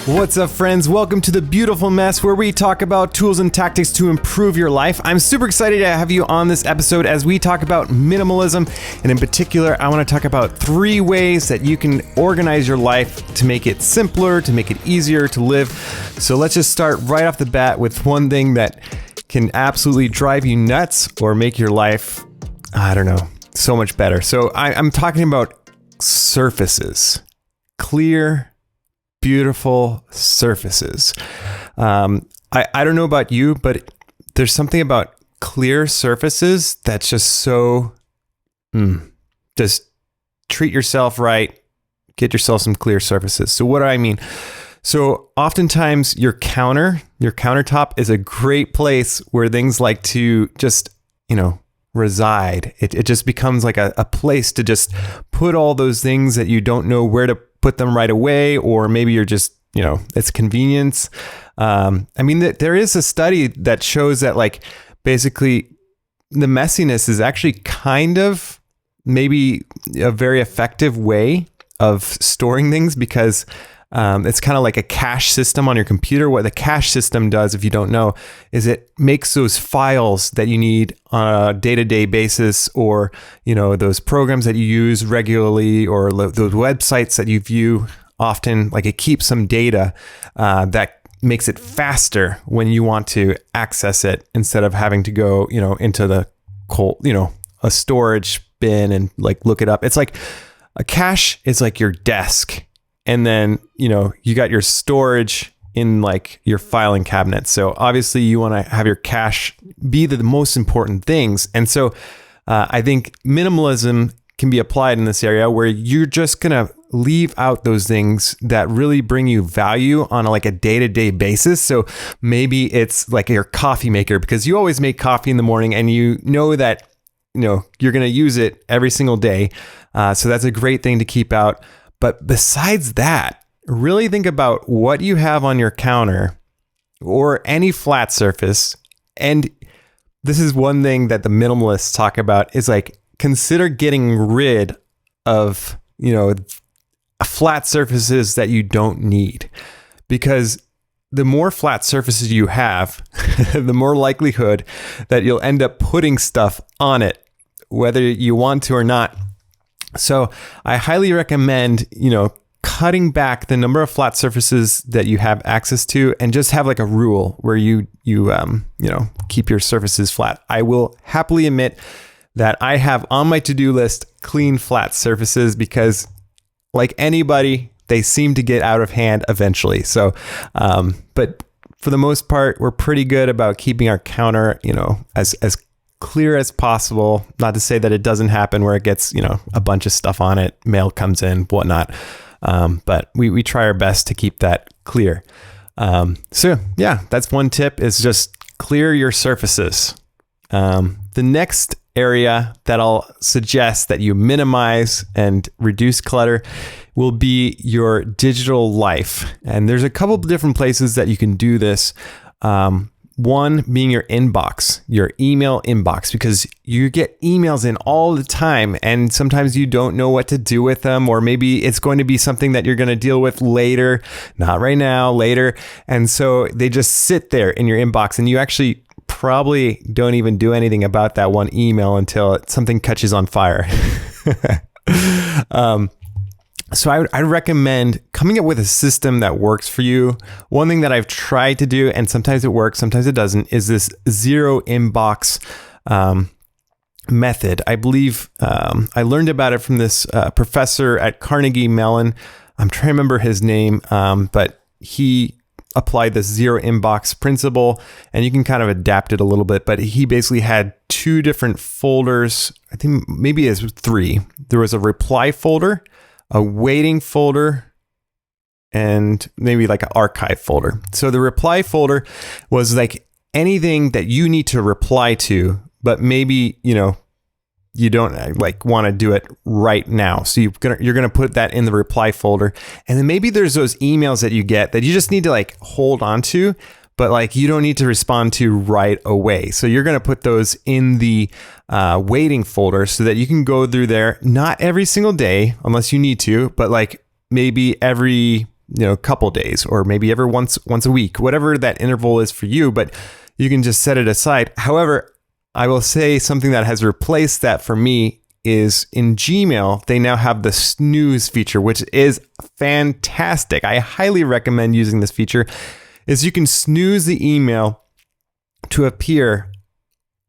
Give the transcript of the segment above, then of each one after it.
What's up, friends? Welcome to The Beautiful Mess, where we talk about tools and tactics to improve your life. I'm super excited to have you on this episode as we talk about minimalism. And in particular, I want to talk about 3 ways that you can organize your life to make it simpler, to make it easier to live. So let's just start right off the bat with one thing that can absolutely drive you nuts or make your life, so much better. So I'm talking about surfaces. Clear, beautiful surfaces. I don't know about you, but there's something about clear surfaces that's just so, just treat yourself right, get yourself some clear surfaces. So what do I mean? So oftentimes your countertop is a great place where things like to just, reside. It just becomes like a place to just put all those things that you don't know where to put them right away, or maybe you're just, it's convenience. There is a study that shows that basically the messiness is actually kind of maybe a very effective way of storing things, because it's kind of like a cache system on your computer. What the cache system does, if you don't know, is it makes those files that you need on a day-to-day basis, or, those programs that you use regularly, or those websites that you view often, it keeps some data that makes it faster when you want to access it, instead of having to go, into the a storage bin and look it up. It's like a cache is like your desk. And then, you got your storage in your filing cabinet. So obviously you want to have your cache be the most important things. And so I think minimalism can be applied in this area, where you're just going to leave out those things that really bring you value on a day-to-day basis. So maybe it's like your coffee maker, because you always make coffee in the morning and you know that, you're going to use it every single day. So that's a great thing to keep out. But besides that, really think about what you have on your counter or any flat surface. And this is one thing that the minimalists talk about, is consider getting rid of, flat surfaces that you don't need. Because the more flat surfaces you have, the more likelihood that you'll end up putting stuff on it, whether you want to or not. So I highly recommend, cutting back the number of flat surfaces that you have access to, and just have a rule where you keep your surfaces flat. I will happily admit that I have on my to-do list clean flat surfaces, because like anybody, they seem to get out of hand eventually. So, but for the most part, we're pretty good about keeping our counter, as clear as possible. Not to say that it doesn't happen where it gets, a bunch of stuff on it, mail comes in, whatnot. But we try our best to keep that clear. So yeah, that's one tip, is just clear your surfaces. The next area that I'll suggest that you minimize and reduce clutter will be your digital life. And there's a couple of different places that you can do this. One being your inbox, your email inbox, because you get emails in all the time, and sometimes you don't know what to do with them, or maybe it's going to be something that you're going to deal with later, not right now, later. And so they just sit there in your inbox, and you actually probably don't even do anything about that one email until something catches on fire. So I recommend coming up with a system that works for you. One thing that I've tried to do, and sometimes it works, sometimes it doesn't, is this zero inbox method. I believe I learned about it from this professor at Carnegie Mellon. I'm trying to remember his name, but he applied this zero inbox principle, and you can kind of adapt it a little bit. But he basically had 2 different folders. I think maybe it was 3. There was a reply folder, a waiting folder, and maybe an archive folder. So the reply folder was anything that you need to reply to, but maybe, you don't want to do it right now. So you're going to put that in the reply folder. And then maybe there's those emails that you get that you just need to hold on to, but you don't need to respond to right away. So you're going to put those in the waiting folder, so that you can go through there, not every single day unless you need to, but maybe every couple days, or maybe every once a week, whatever that interval is for you, but you can just set it aside. However, I will say something that has replaced that for me is in Gmail, they now have the snooze feature, which is fantastic. I highly recommend using this feature. Is you can snooze the email to appear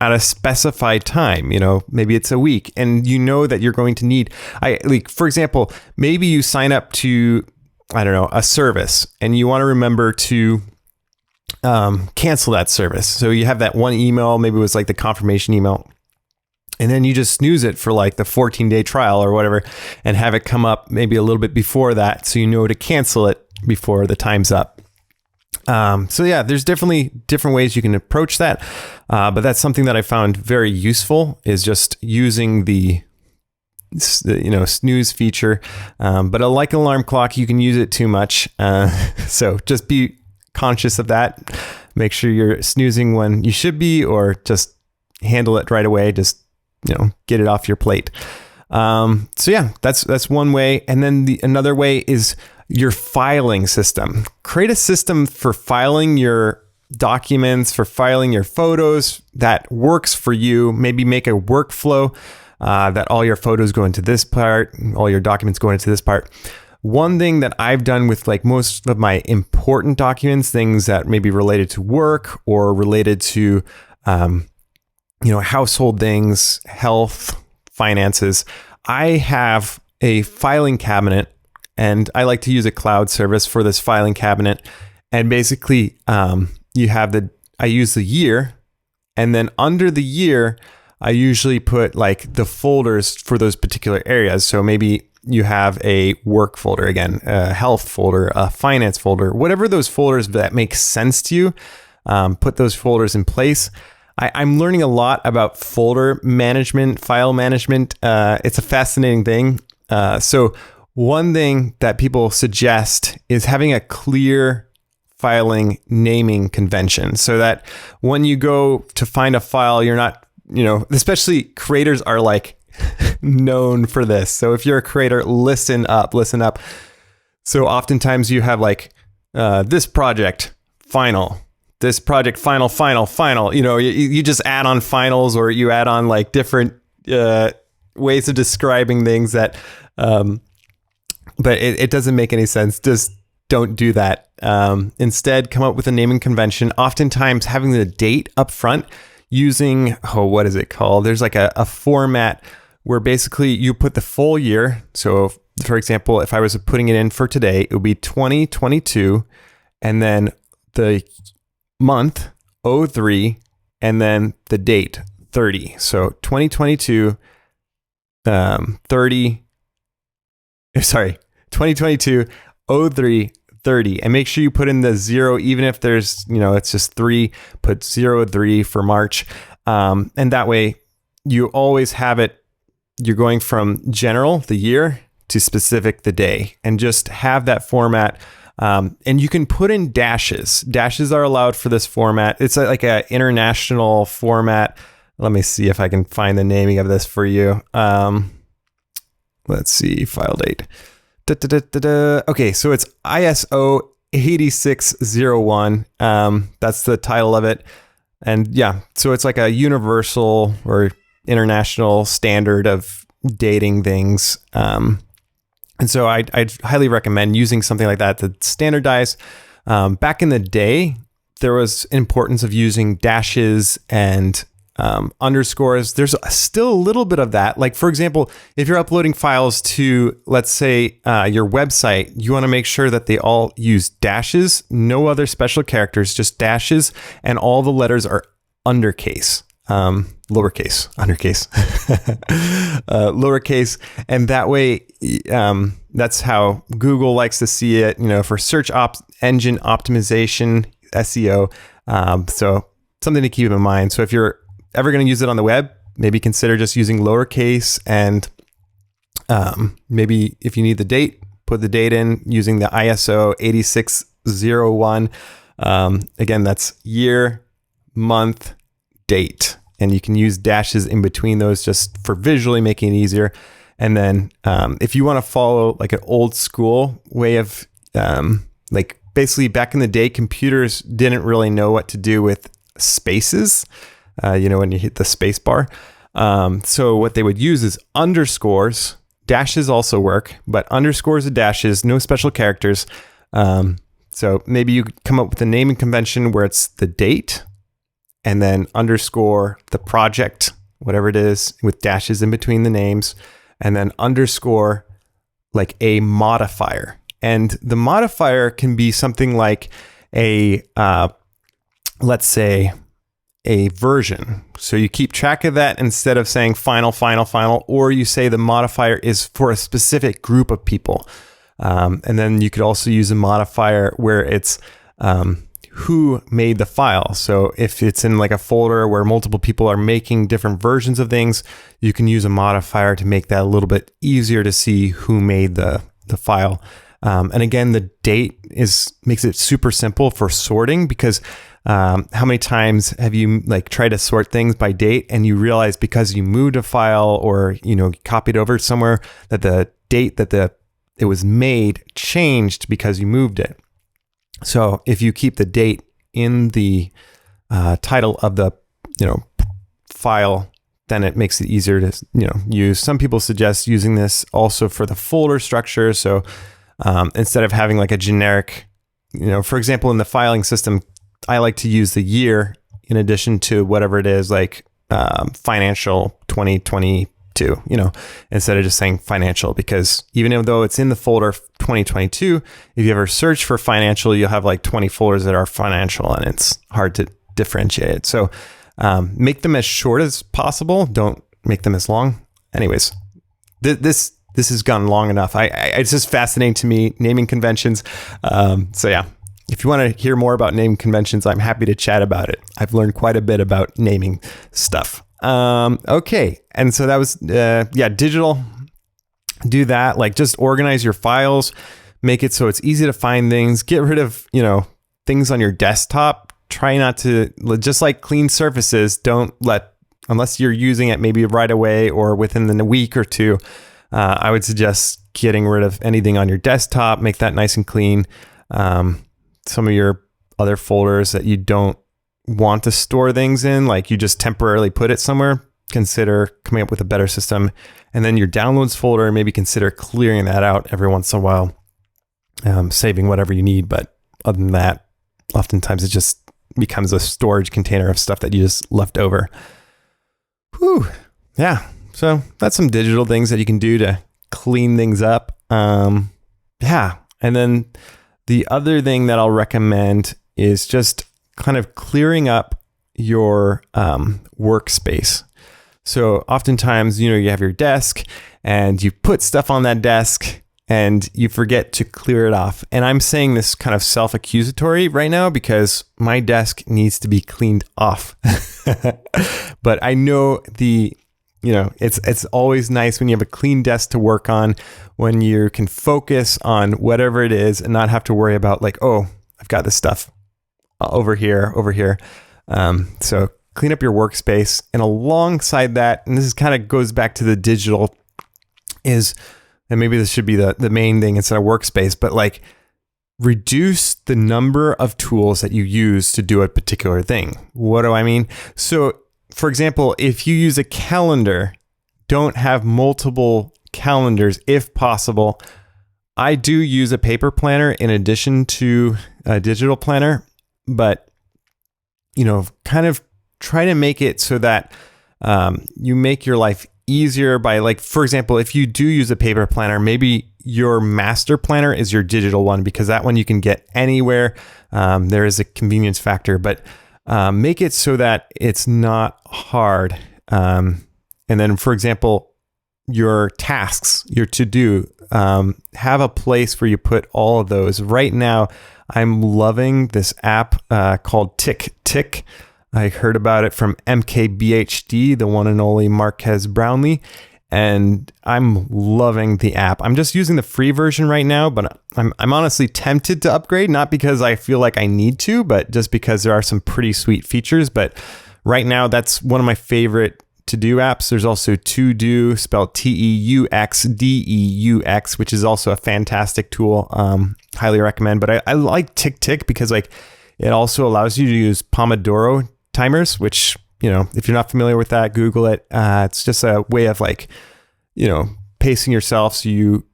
at a specified time. Maybe it's a week, and that you're going to need, for example, maybe you sign up to, a service, and you want to remember to cancel that service. So you have that one email, maybe it was like the confirmation email, and then you just snooze it for like the 14-day trial or whatever, and have it come up maybe a little bit before that, so to cancel it before the time's up. So yeah, there's definitely different ways you can approach that, but that's something that I found very useful, is just using the snooze feature. But like an alarm clock, you can use it too much, so just be conscious of that. Make sure you're snoozing when you should be, or just handle it right away. Just get it off your plate. So yeah, that's one way. And then another way is your filing system. Create a system for filing your documents, for filing your photos that works for you. Maybe make a workflow that all your photos go into this part, all your documents go into this part. One thing that I've done with like most of my important documents, things that may be related to work or related to household things, health, finances, I have a filing cabinet, and I like to use a cloud service for this filing cabinet. And basically, I use the year, and then under the year, I usually put like the folders for those particular areas. So maybe you have a work folder, again, a health folder, a finance folder, whatever those folders that make sense to you, put those folders in place. I'm learning a lot about folder management, file management. It's a fascinating thing. So one thing that people suggest is having a clear filing naming convention, so that when you go to find a file, you're not, especially creators are like known for this. So if you're a creator, listen up. So oftentimes you have like this project final. This project final, you just add on finals, or you add on like different ways of describing things that, but it doesn't make any sense. Just don't do that. Instead, come up with a naming convention. Oftentimes having the date up front using, what is it called? There's like a format where basically you put the full year. So for example, if I was putting it in for today, it would be 2022, and then the month 03, and then the date 30. So 2022 2022 03 30, and make sure you put in the 0, even if there's it's just 3, put 03 for March, and that way you always have it. You're going from general, the year, to specific, the day, and just have that format. And you can put in dashes. Dashes are allowed for this format. It's like an international format. Let me see if I can find the naming of this for you. Let's see, file date. Okay, so it's ISO 8601. That's the title of it. And yeah, so it's like a universal or international standard of dating things. And so I'd highly recommend using something like that to standardize. Back in the day, there was importance of using dashes and underscores. There's still a little bit of that. Like, for example, if you're uploading files to, let's say, your website, you want to make sure that they all use dashes, no other special characters, just dashes, and all the letters are undercase. Lowercase, undercase, lowercase. And that way, that's how Google likes to see it, for search engine optimization, SEO. So something to keep in mind. So if you're ever going to use it on the web, maybe consider just using lowercase, and maybe if you need the date, put the date in using the ISO 8601. Again, that's year, month, date. And you can use dashes in between those just for visually making it easier. And then if you want to follow like an old school way of like basically back in the day, computers didn't really know what to do with spaces, when you hit the space bar. So what they would use is underscores. Dashes also work, but underscores and dashes, no special characters. So maybe you come up with a naming convention where it's the date and then underscore the project, whatever it is, with dashes in between the names, and then underscore like a modifier. And the modifier can be something like let's say a version. So you keep track of that instead of saying final, or you say the modifier is for a specific group of people. And then you could also use a modifier where it's who made the file. So if it's in like a folder where multiple people are making different versions of things, you can use a modifier to make that a little bit easier to see who made the file. And again, the date makes it super simple for sorting, because how many times have you like tried to sort things by date and you realize because you moved a file or, copied over somewhere that the date that it was made changed because you moved it. So if you keep the date in the title of the, file, then it makes it easier to, use. Some people suggest using this also for the folder structure. So instead of having like a generic, for example, in the filing system, I like to use the year in addition to whatever it is, like financial 2022, instead of just saying financial, because even though it's in the folder 2022, if you ever search for financial, you'll have like 20 folders that are financial and it's hard to differentiate it. So make them as short as possible. Don't make them as long. Anyways, this has gone long enough. It's just fascinating to me, naming conventions. So yeah, if you want to hear more about naming conventions, I'm happy to chat about it. I've learned quite a bit about naming stuff. Okay. And so that was, digital. Do that. Like just organize your files, make it so it's easy to find things, get rid of, things on your desktop. Try not to, just like clean surfaces, unless you're using it maybe right away or within a week or two, I would suggest getting rid of anything on your desktop, make that nice and clean. Some of your other folders that you don't want to store things in, like you just temporarily put it somewhere, consider coming up with a better system. And then your downloads folder, maybe consider clearing that out every once in a while, saving whatever you need. But other than that, oftentimes it just becomes a storage container of stuff that you just left over. Whew. Yeah. So that's some digital things that you can do to clean things up. Yeah. And then the other thing that I'll recommend is just kind of clearing up your workspace. So oftentimes, you have your desk and you put stuff on that desk and you forget to clear it off. And I'm saying this kind of self-accusatory right now because my desk needs to be cleaned off. But I know it's always nice when you have a clean desk to work on, when you can focus on whatever it is and not have to worry about like, oh, I've got this stuff over here. So clean up your workspace. And alongside that, and this kind of goes back to the digital, and maybe this should be the main thing instead of workspace, but like reduce the number of tools that you use to do a particular thing. What do I mean? So for example, if you use a calendar, don't have multiple calendars if possible. I do use a paper planner in addition to a digital planner, but kind of try to make it so that you make your life easier by, like, for example, if you do use a paper planner, maybe your master planner is your digital one, because that one you can get anywhere. There is a convenience factor, but make it so that it's not hard. And then, for example, your tasks, your to-do, have a place where you put all of those. Right now, I'm loving this app called TickTick. I heard about it from MKBHD, the one and only Marquez Brownlee, and I'm loving the app. I'm just using the free version right now, but I'm honestly tempted to upgrade, not because I feel like I need to, but just because there are some pretty sweet features. But right now, that's one of my favorite TeuxDeux apps. There's also TeuxDeux, spelled TeuxDeux, which is also a fantastic tool. Highly recommend. But I like TickTick because like it also allows you to use Pomodoro timers, which, you know, if you're not familiar with that, Google it. It's just a way of like, you know, pacing yourself. So you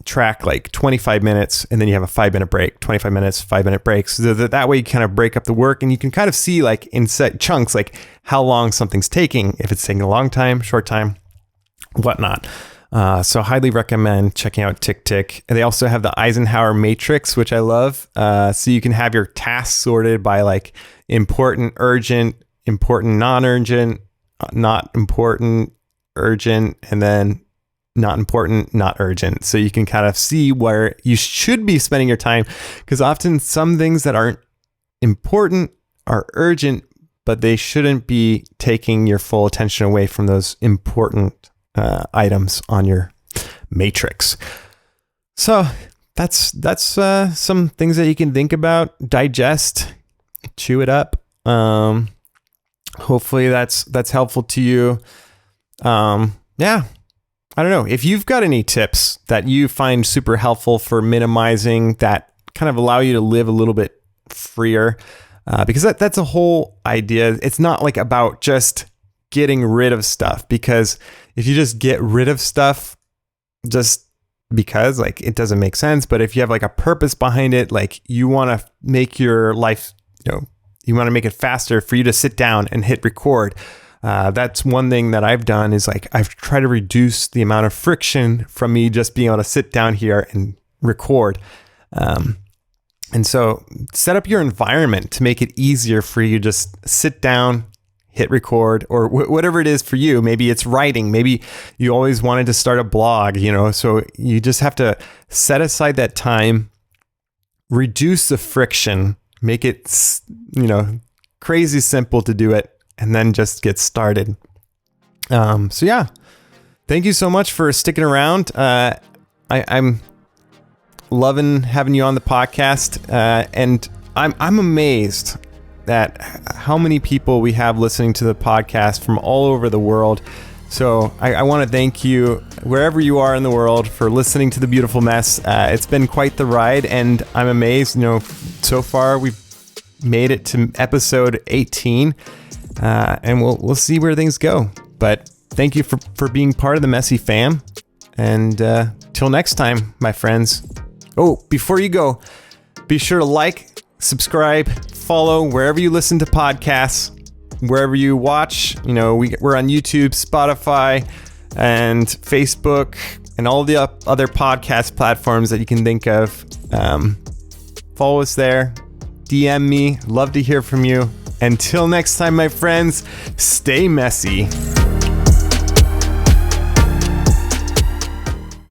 track like 25 minutes and then you have a 5-minute break, 25 minutes, 5-minute breaks. So that way you kind of break up the work and you can kind of see like in set chunks, like how long something's taking, if it's taking a long time, short time, whatnot. So highly recommend checking out TickTick. And they also have the Eisenhower matrix, which I love. So you can have your tasks sorted by like important, urgent, important, non-urgent, not important, urgent, and then not important, not urgent. So you can kind of see where you should be spending your time, because often some things that aren't important are urgent, but they shouldn't be taking your full attention away from those important items on your matrix. So that's some things that you can think about, digest, chew it up. Hopefully that's helpful to you. Yeah. I don't know if you've got any tips that you find super helpful for minimizing that kind of allow you to live a little bit freer, because that's a whole idea. It's not like about just getting rid of stuff, because if you just get rid of stuff just because, like, it doesn't make sense. But if you have like a purpose behind it, like you want to make your life, you know, you want to make it faster for you to sit down and hit record. That's one thing that I've done is like I've tried to reduce the amount of friction from me just being able to sit down here and record. And so set up your environment to make it easier for you to just sit down, hit record, or whatever it is for you. Maybe it's writing. Maybe you always wanted to start a blog, you know, so you just have to set aside that time, reduce the friction, make it, you know, crazy simple to do it, and then just get started. So yeah, thank you so much for sticking around. I'm loving having you on the podcast, and I'm amazed at how many people we have listening to the podcast from all over the world. So I want to thank you wherever you are in the world for listening to The Beautiful Mess. It's been quite the ride, and I'm amazed. You know, so far we've made it to episode 18. And we'll see where things go. But thank you for being part of the Messy fam. And till next time, my friends. Oh, before you go, be sure to like, subscribe, follow wherever you listen to podcasts, wherever you watch. You know, we're on YouTube, Spotify, and Facebook, and all the other podcast platforms that you can think of. Follow us there. DM me. Love to hear from you. Until next time, my friends, stay messy.